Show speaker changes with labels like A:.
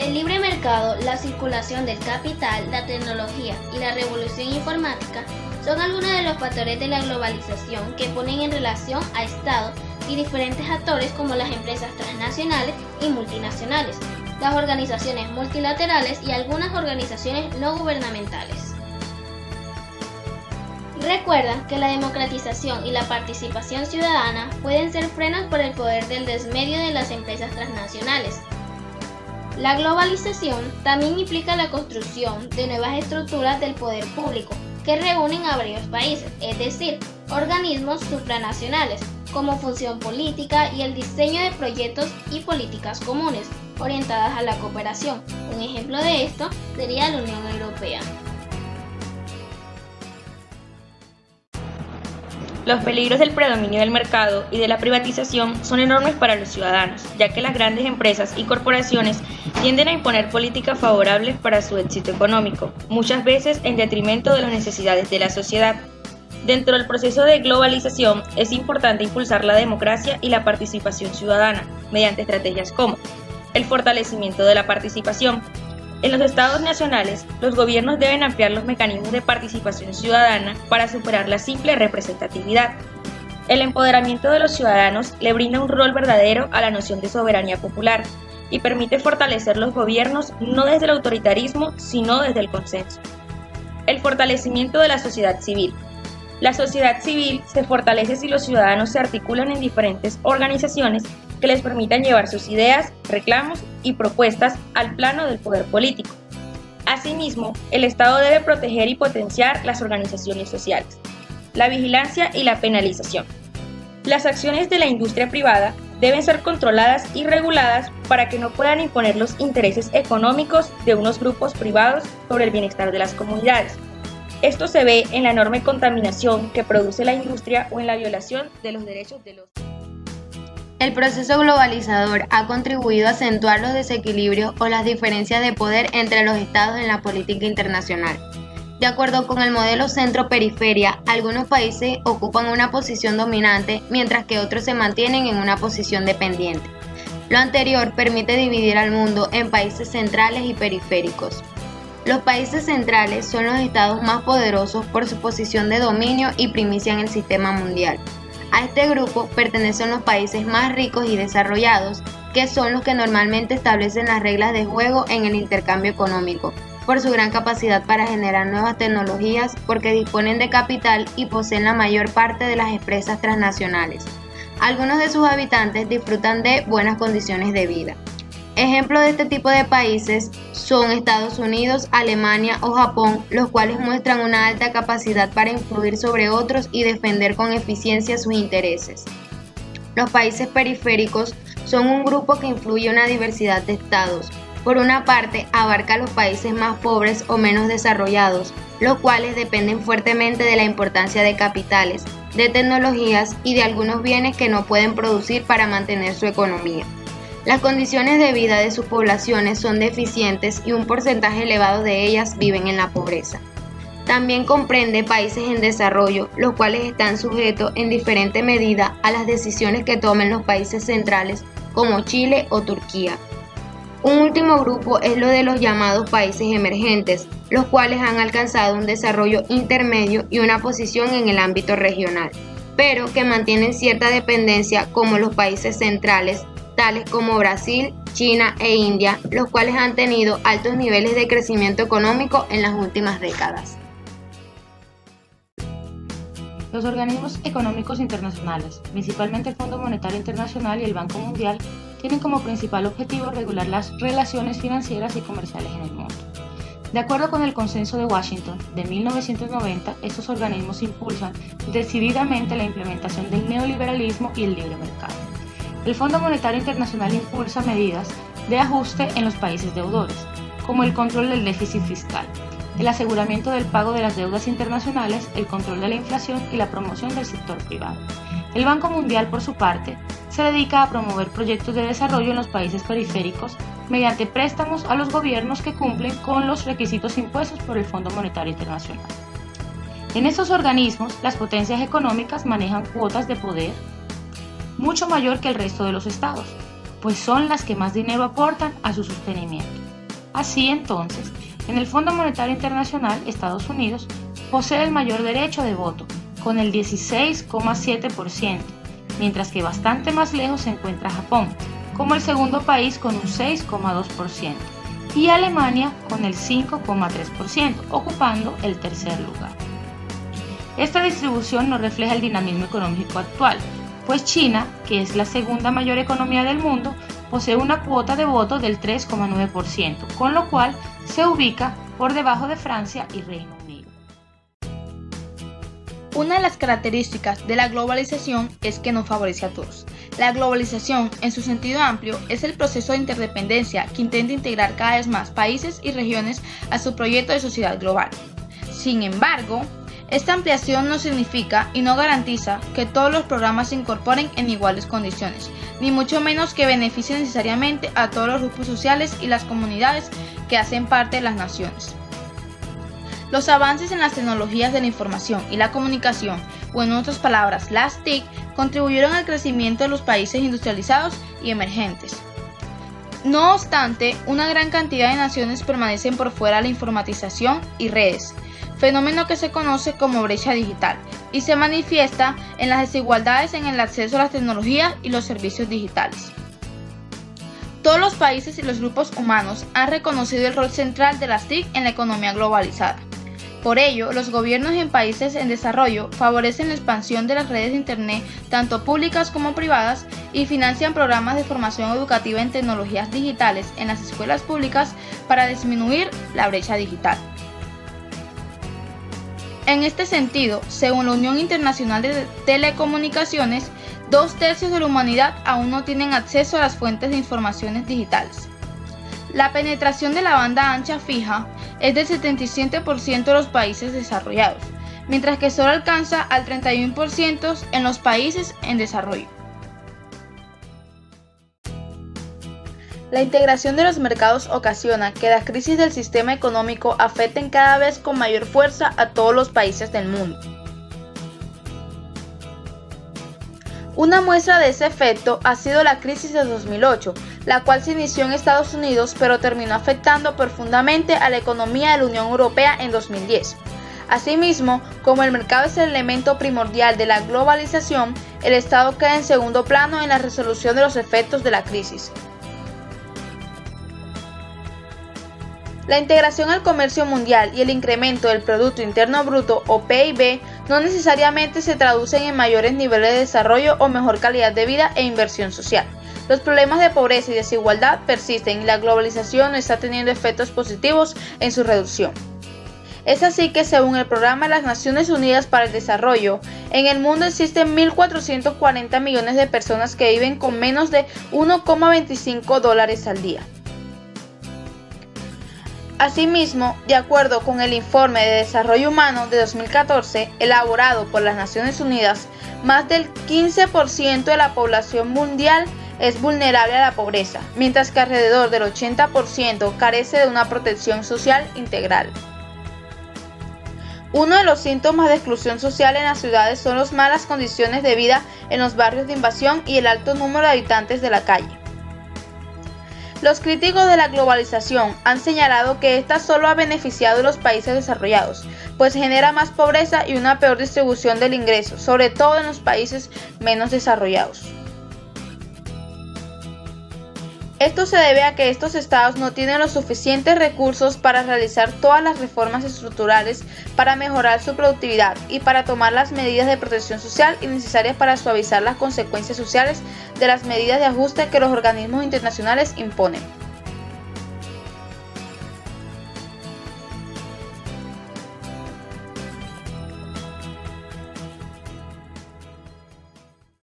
A: El libre mercado, la circulación del capital, la tecnología y la revolución informática son algunos de los factores de la globalización que ponen en relación a Estados y diferentes actores como las empresas transnacionales y multinacionales, las organizaciones multilaterales y algunas organizaciones no gubernamentales. Recuerda que la democratización y la participación ciudadana pueden ser frenos por el poder del desmedio de las empresas transnacionales. La globalización también implica la construcción de nuevas estructuras del poder público que reúnen a varios países, es decir, organismos supranacionales, como función política y el diseño de proyectos y políticas comunes orientadas a la cooperación. Un ejemplo de esto sería la Unión Europea.
B: Los peligros del predominio del mercado y de la privatización son enormes para los ciudadanos, ya que las grandes empresas y corporaciones tienden a imponer políticas favorables para su éxito económico, muchas veces en detrimento de las necesidades de la sociedad. Dentro del proceso de globalización es importante impulsar la democracia y la participación ciudadana mediante estrategias como el fortalecimiento de la participación. En los estados nacionales, los gobiernos deben ampliar los mecanismos de participación ciudadana para superar la simple representatividad. El empoderamiento de los ciudadanos le brinda un rol verdadero a la noción de soberanía popular y permite fortalecer los gobiernos no desde el autoritarismo, sino desde el consenso. El fortalecimiento de la sociedad civil. La sociedad civil se fortalece si los ciudadanos se articulan en diferentes organizaciones que les permitan llevar sus ideas, reclamos y propuestas al plano del poder político. Asimismo, el Estado debe proteger y potenciar las organizaciones sociales, la vigilancia y la penalización. Las acciones de la industria privada deben ser controladas y reguladas para que no puedan imponer los intereses económicos de unos grupos privados sobre el bienestar de las comunidades. Esto se ve en la enorme contaminación que produce la industria o en la violación de los derechos de los...
C: El proceso globalizador ha contribuido a acentuar los desequilibrios o las diferencias de poder entre los estados en la política internacional. De acuerdo con el modelo centro-periferia, algunos países ocupan una posición dominante, mientras que otros se mantienen en una posición dependiente. Lo anterior permite dividir al mundo en países centrales y periféricos. Los países centrales son los estados más poderosos por su posición de dominio y primicia en el sistema mundial. A este grupo pertenecen los países más ricos y desarrollados, que son los que normalmente establecen las reglas de juego en el intercambio económico, por su gran capacidad para generar nuevas tecnologías, porque disponen de capital y poseen la mayor parte de las empresas transnacionales. Algunos de sus habitantes disfrutan de buenas condiciones de vida. Ejemplos de este tipo de países son Estados Unidos, Alemania o Japón, los cuales muestran una alta capacidad para influir sobre otros y defender con eficiencia sus intereses. Los países periféricos son un grupo que influye una diversidad de estados. Por una parte, abarca los países más pobres o menos desarrollados, los cuales dependen fuertemente de la importancia de capitales, de tecnologías y de algunos bienes que no pueden producir para mantener su economía. Las condiciones de vida de sus poblaciones son deficientes y un porcentaje elevado de ellas viven en la pobreza. También comprende países en desarrollo, los cuales están sujetos en diferente medida a las decisiones que tomen los países centrales, como Chile o Turquía. Un último grupo es lo de los llamados países emergentes, los cuales han alcanzado un desarrollo intermedio y una posición en el ámbito regional, pero que mantienen cierta dependencia como los países centrales, tales como Brasil, China e India, los cuales han tenido altos niveles de crecimiento económico en las últimas décadas.
D: Los organismos económicos internacionales, principalmente el Fondo Monetario Internacional y el Banco Mundial, tienen como principal objetivo regular las relaciones financieras y comerciales en el mundo. De acuerdo con el Consenso de Washington de 1990, estos organismos impulsan decididamente la implementación del neoliberalismo y el libre mercado. El Fondo Monetario Internacional impulsa medidas de ajuste en los países deudores, como el control del déficit fiscal, el aseguramiento del pago de las deudas internacionales, el control de la inflación y la promoción del sector privado. El Banco Mundial, por su parte, se dedica a promover proyectos de desarrollo en los países periféricos mediante préstamos a los gobiernos que cumplen con los requisitos impuestos por el Fondo Monetario Internacional. En estos organismos, las potencias económicas manejan cuotas de poder mucho mayor que el resto de los estados, pues son las que más dinero aportan a su sostenimiento. Así entonces, en el Fondo Monetario Internacional, Estados Unidos posee el mayor derecho de voto, con el 16,7%, mientras que bastante más lejos se encuentra Japón, como el segundo país con un 6,2%, y Alemania con el 5,3%, ocupando el tercer lugar. Esta distribución no refleja el dinamismo económico actual, pues China, que es la segunda mayor economía del mundo, posee una cuota de voto del 3,9%, con lo cual se ubica por debajo de Francia y Reino Unido.
E: Una de las características de la globalización es que no favorece a todos. La globalización, en su sentido amplio, es el proceso de interdependencia que intenta integrar cada vez más países y regiones a su proyecto de sociedad global. Sin embargo, esta ampliación no significa y no garantiza que todos los programas se incorporen en iguales condiciones, ni mucho menos que beneficien necesariamente a todos los grupos sociales y las comunidades que hacen parte de las naciones. Los avances en las tecnologías de la información y la comunicación, o en otras palabras, las TIC, contribuyeron al crecimiento de los países industrializados y emergentes. No obstante, una gran cantidad de naciones permanecen por fuera de la informatización y redes, fenómeno que se conoce como brecha digital y se manifiesta en las desigualdades en el acceso a las tecnologías y los servicios digitales. Todos los países y los grupos humanos han reconocido el rol central de las TIC en la economía globalizada. Por ello, los gobiernos en países en desarrollo favorecen la expansión de las redes de Internet, tanto públicas como privadas, y financian programas de formación educativa en tecnologías digitales en las escuelas públicas para disminuir la brecha digital. En este sentido, según la Unión Internacional de Telecomunicaciones, 2/3 de la humanidad aún no tienen acceso a las fuentes de informaciones digitales. La penetración de la banda ancha fija es del 77% de los países desarrollados, mientras que solo alcanza al 31% en los países en desarrollo. La integración de los mercados ocasiona que la crisis del sistema económico afecten cada vez con mayor fuerza a todos los países del mundo. Una muestra de ese efecto ha sido la crisis de 2008, la cual se inició en Estados Unidos pero terminó afectando profundamente a la economía de la Unión Europea en 2010. Asimismo, como el mercado es el elemento primordial de la globalización, el Estado queda en segundo plano en la resolución de los efectos de la crisis. La integración al comercio mundial y el incremento del Producto Interno Bruto o PIB no necesariamente se traducen en mayores niveles de desarrollo o mejor calidad de vida e inversión social. Los problemas de pobreza y desigualdad persisten y la globalización no está teniendo efectos positivos en su reducción. Es así que según el Programa de las Naciones Unidas para el Desarrollo, en el mundo existen 1.440 millones de personas que viven con menos de $1,25 al día. Asimismo, de acuerdo con el Informe de Desarrollo Humano de 2014, elaborado por las Naciones Unidas, más del 15% de la población mundial es vulnerable a la pobreza, mientras que alrededor del 80% carece de una protección social integral. Uno de los síntomas de exclusión social en las ciudades son las malas condiciones de vida en los barrios de invasión y el alto número de habitantes de la calle. Los críticos de la globalización han señalado que esta solo ha beneficiado a los países desarrollados, pues genera más pobreza y una peor distribución del ingreso, sobre todo en los países menos desarrollados. Esto se debe a que estos estados no tienen los suficientes recursos para realizar todas las reformas estructurales para mejorar su productividad y para tomar las medidas de protección social necesarias para suavizar las consecuencias sociales de las medidas de ajuste que los organismos internacionales imponen.